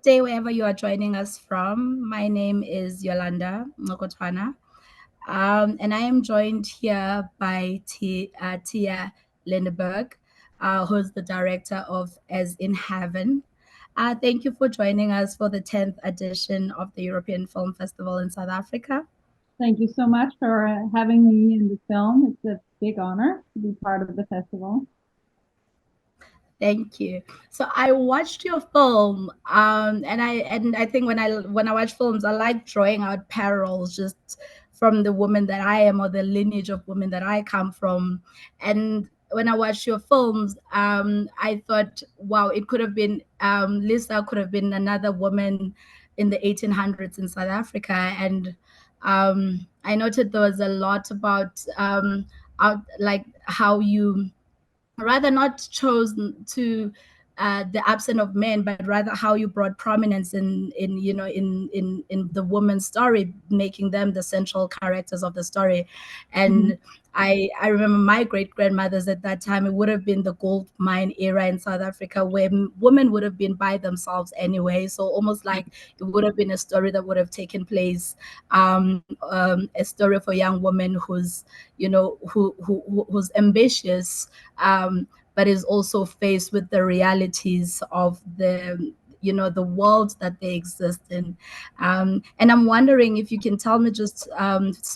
day wherever you are joining us from. My name is Yolanda Ngokotwana, and I am joined here by Tia Lindeburg, who's the director of As in Heaven. Thank you for joining us for the 10th edition of the European Film Festival in South Africa. Thank you so much for having me in the film. It's a big honor to be part of the festival. Thank you. So I watched your film, and I think when I watch films, I like drawing out parallels just from the woman that I am or the lineage of women that I come from. And when I watched your films, I thought, wow, it could have been Lisa could have been another woman in the 1800s in South Africa, and I noted there was a lot about like how you rather not chosen to the absence of men, but rather how you brought prominence in in the woman's story, making them the central characters of the story. Mhm. And I remember my great grandmothers at that time. It would have been the gold mine era in South Africa, where women would have been by themselves anyway. So almost like it would have been a story that would have taken place, a story for a young woman who's who's ambitious, but is also faced with the realities of the world that they exist in. And I'm wondering if you can tell me, just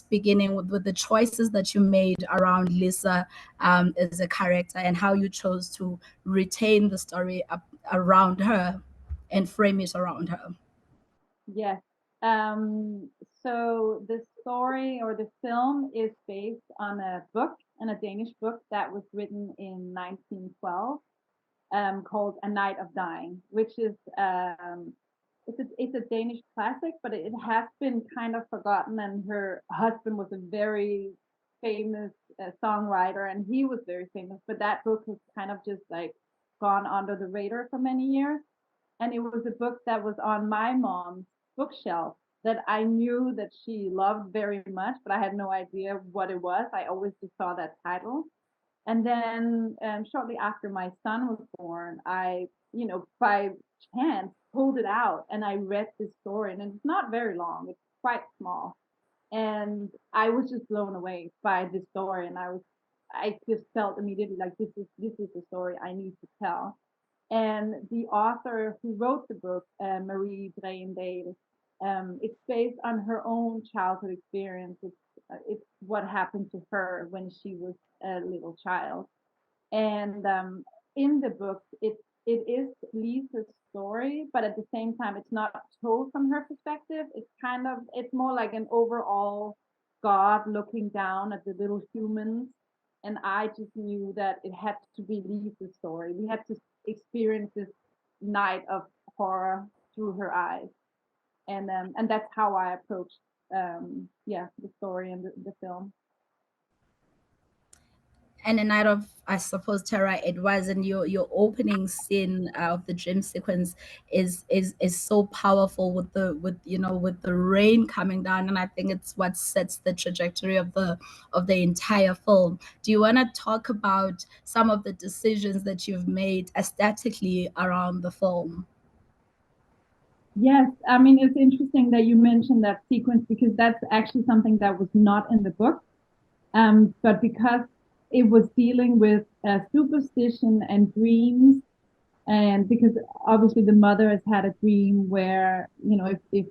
beginning with the choices that you made around Lisa as a character, and how you chose to retain the story around her and frame it around her. Yes. Um, so the story or the film is based on a book, and a Danish book that was written in 1912, called A Night of Dying, which is it's a Danish classic, but it has been kind of forgotten. And her husband was a very famous songwriter, and he was very famous, but that book has kind of just like gone under the radar for many years. And it was a book that was on my mom's bookshelf that I knew that she loved very much, but I had no idea what it was. I always just saw that title. And then shortly after my son was born, I, by chance pulled it out and I read this story. And it's not very long, it's quite small. And I was just blown away by this story. And I just felt immediately like this is the story I need to tell. And the author who wrote the book, Marie Breendale, it's based on her own childhood experience. It's what happened to her when she was a little child. And in the book, it is Lisa's story, but at the same time, it's not told from her perspective. It's more like an overall God looking down at the little humans. And I just knew that it had to be Lisa's story. We had to experience this night of horror through her eyes, and that's how I approached the story and the film. And a night of, I suppose, terror it was. And your opening scene of the dream sequence is so powerful, with the rain coming down, and I think it's what sets the trajectory of the entire film. Do you want to talk about some of the decisions that you've made aesthetically around the film? Yes, I mean, it's interesting that you mentioned that sequence because that's actually something that was not in the book. But because it was dealing with superstition and dreams, and because obviously the mother has had a dream where, if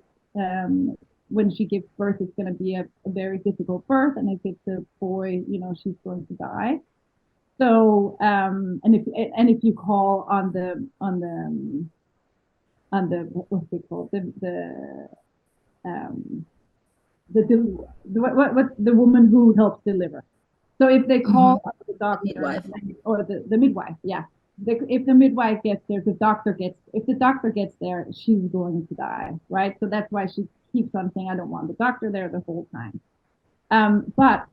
when she gives birth, it's going to be a very difficult birth, and if it's a boy, she's going to die. So, and if you call on the what's it called, um, what the woman who helps deliver. So if they Hmm. call the The doctor midwife. or the midwife, yeah. If the midwife gets there, if the doctor gets there, she's going to die, right? So that's why she keeps on saying, "I don't want the doctor there" the whole time. But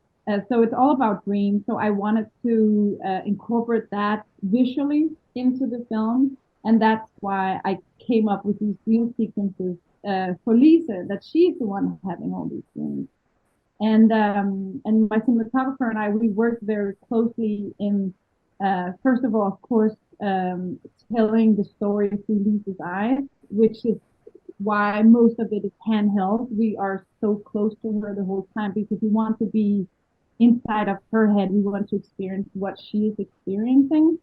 so it's all about dreams. So I wanted to incorporate that visually into the film, and that's why I came up with these dream sequences for Lisa, that she's the one having all these dreams. And my cinematographer and I, we worked very closely in first of all, of course, telling the story through Lisa's eyes, which is why most of it is handheld. We are so close to her the whole time because we want to be inside of her head. We want to experience what she is experiencing.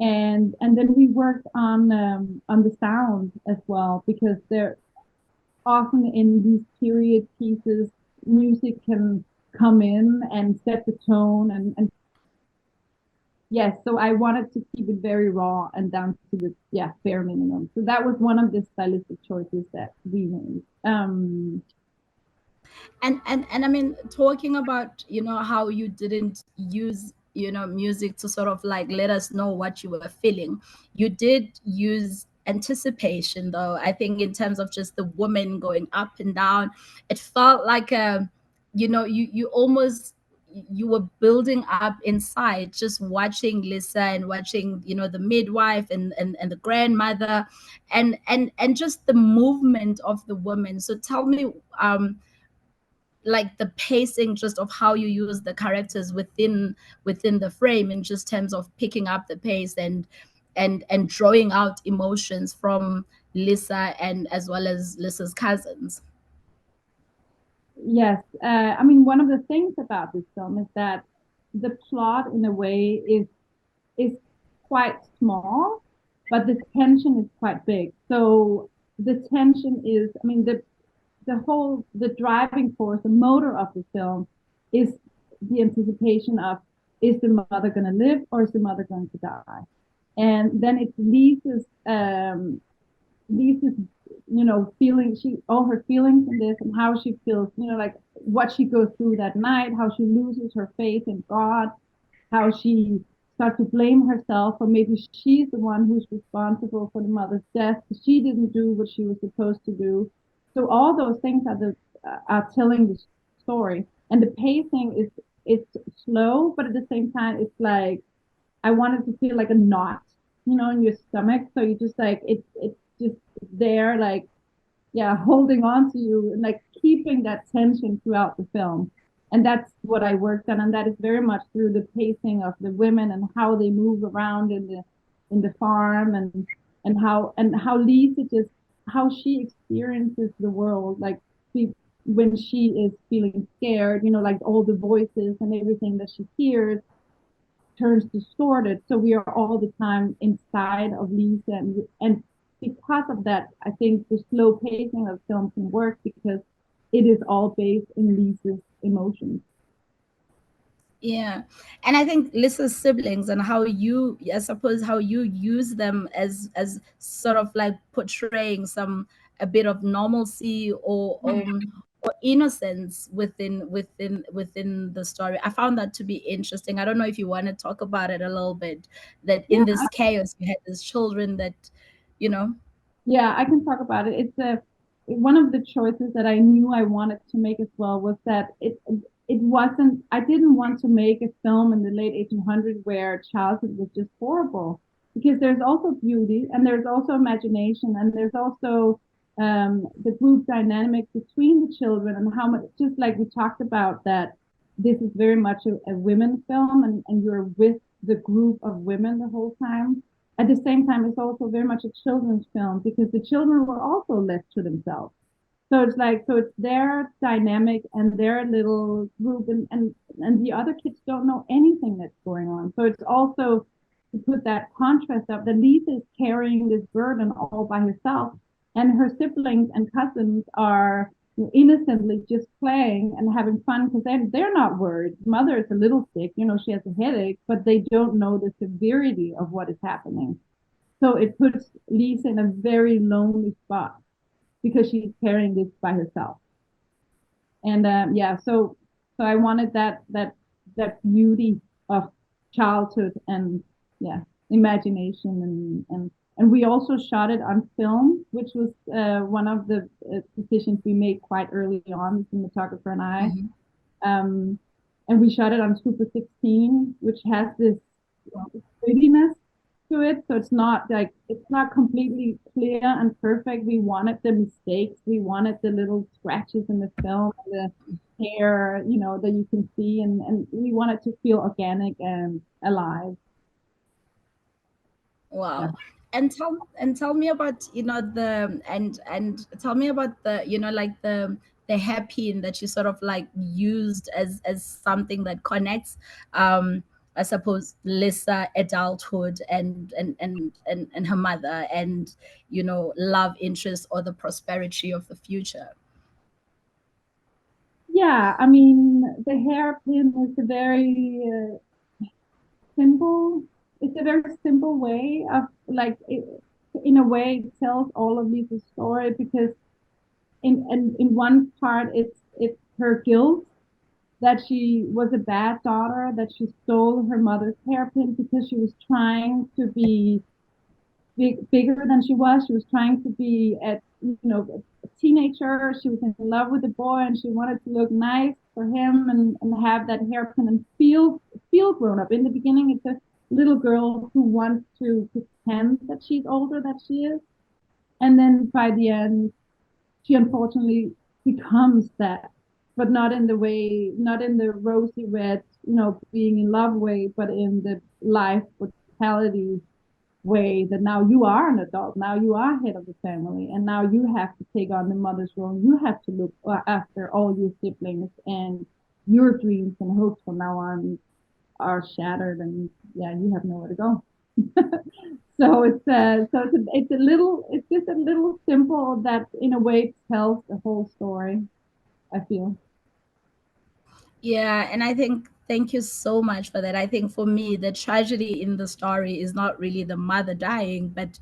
And then we worked on the sound as well because they're often in these period pieces, music can come in and set the tone and yes, so I wanted to keep it very raw and down to the bare minimum. So that was one of the stylistic choices that we made. And I mean, talking about, how you didn't use, music to sort of like let us know what you were feeling. You did use anticipation, though. I think in terms of just the woman going up and down, it felt like you almost, you were building up inside, just watching Lisa and watching, the midwife and the grandmother, and just the movement of the woman. So tell me, like the pacing just of how you use the characters within the frame, in just terms of picking up the pace and drawing out emotions from Lisa, and as well as Lisa's cousins. Yes, I mean one of the things about this film is that the plot, in a way, is quite small, but the tension is quite big. So the tension is, I mean, the driving force, the motor of the film is the anticipation of, is the mother going to live or is the mother going to die? And then it Lisa's, feeling, she, all her feelings in this and how she feels, like what she goes through that night, how she loses her faith in God, how she starts to blame herself, or maybe she's the one who's responsible for the mother's death. She didn't do what she was supposed to do. So all those things are telling the story, and the pacing is, it's slow, but at the same time, it's like I wanted to feel like a knot, in your stomach. So you just like it's just there, like holding on to you and like keeping that tension throughout the film. And that's what I worked on, and that is very much through the pacing of the women and how they move around in the farm, and how Lisa just, how she experiences the world, like she, when she is feeling scared, like all the voices and everything that she hears turns distorted. So we are all the time inside of Lisa, and because of that, I think the slow pacing of film can work because it is all based in Lisa's emotions. Yeah. And I think Lisa's siblings, and how you, I suppose, how you use them as sort of like portraying some, a bit of normalcy, or innocence within the story. I found that to be interesting. I don't know if you want to talk about it a little bit, that in Yeah, this chaos you had these children that, you know. yeah, I can talk about it. It's a one of the choices that I knew I wanted to make as well was that it wasn't, I didn't want to make a film in the late 1800s where childhood was just horrible, because there's also beauty and there's also imagination and there's also the group dynamic between the children, and how much, just like we talked about, that this is very much a women film, and you're with the group of women the whole time. At the same time, it's also very much a children's film because the children were also left to themselves. So it's like, so it's their dynamic and their little group, and the other kids don't know anything that's going on. So it's also to put that contrast up that Lisa is carrying this burden all by herself, and her siblings and cousins are innocently just playing and having fun because they're not worried. Mother is a little sick, she has a headache, but they don't know the severity of what is happening. So it puts Lisa in a very lonely spot because she's carrying this by herself. And so I wanted that beauty of childhood and yeah, imagination, and we also shot it on film, which was one of the decisions we made quite early on, the cinematographer and I. Mhm. Um, and we shot it on Super 16, which has this prettiness to it. So it's not like, it's not completely clear and perfect. We wanted the mistakes, we wanted the little scratches in the film, the hair, that you can see, and we wanted to feel organic and alive. Yeah. Wow. and tell me about, the and tell me about the, like the hairpin that you sort of like used as something that connects, um I suppose, Lisa adulthood and her mother, and love interest or the prosperity of the future. Yeah, I mean, the hairpin is a very simple. It's a very simple way of like, in a way, it tells all of Lisa's story because in one part, it's her guilt that she was a bad daughter, that she stole her mother's hairpin because she was trying to be bigger than she was. She was trying to be a teenager. She was in love with the boy and she wanted to look nice for him and have that hairpin and feel grown up. In the beginning, it's a little girl who wants to pretend that she's older than she is. And then by the end, she unfortunately becomes that, but not in the way, not in the rosy red, being in love way, but in the life brutality way that now you are an adult, now you are head of the family, and now you have to take on the mother's role. You have to look after all your siblings, and your dreams and hopes from now on are shattered, and yeah, you have nowhere to go. It's a little, it's just a little simple that in a way tells the whole story, I feel. Yeah, and I think, thank you so much for that. I think for me, the tragedy in the story is not really the mother dying, but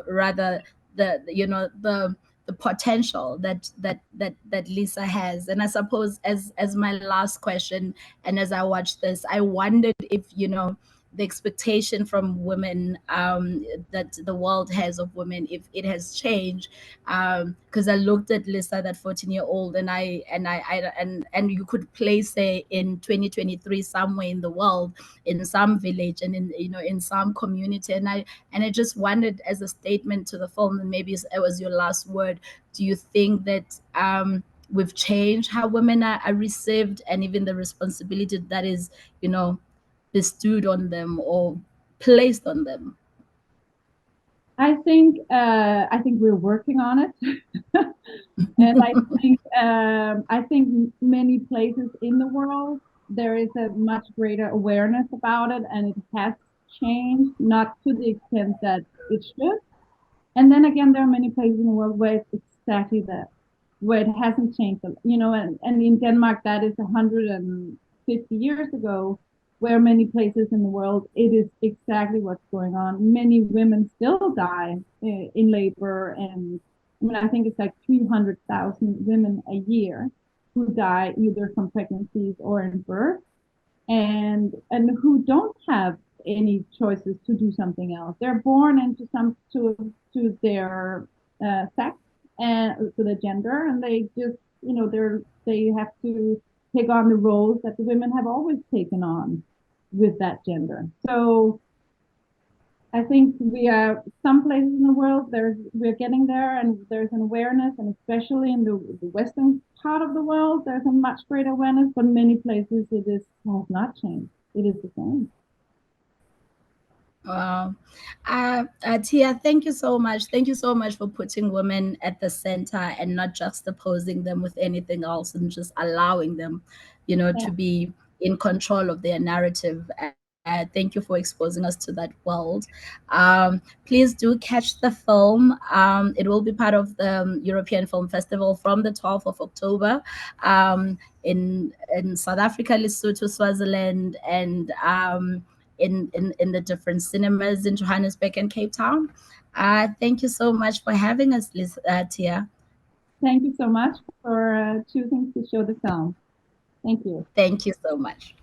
rather the potential that Lisa has. And I suppose, as my last question, and as I watched this, I wondered if the expectation from women, that the world has of women, if it has changed, because I looked at Lisa, that 14-year-old, and you could place her in 2023 somewhere in the world, in some village, and in some community, and I just wondered, as a statement to the film, and maybe it was your last word, do you think that we've changed how women are received, and even the responsibility that is bestowed on them or placed on them? I think we're working on it. And I think many places in the world there is a much greater awareness about it, and it has changed, not to the extent that it should. And then again, there are many places in the world where it's exactly that, where it hasn't changed. And in Denmark, that is 150 years ago, where many places in the world, it is exactly what's going on. Many women still die in labor. And I mean, I think it's like 300,000 women a year who die either from pregnancies or in birth, and who don't have any choices to do something else. They're born into some to their sex and to their gender, and they just they have to take on the roles that the women have always taken on with that gender. So I think we are some places in the world we're getting there, and there's an awareness, and especially in the western part of the world, there's a much greater awareness. But many places it is has not changed. It is the same. Wow. Tia, thank you so much. Thank you so much for putting women at the center and not just opposing them with anything else, and just allowing them, Yeah. to be in control of their narrative. Thank you for exposing us to that world. Please do catch the film. It will be part of the European Film Festival from the 12th of October, in South Africa, Lesotho, Swaziland, and in the different cinemas in Johannesburg and Cape Town. Thank you so much for having us, Tia. Thank you so much for choosing to show the film. Thank you. Thank you so much.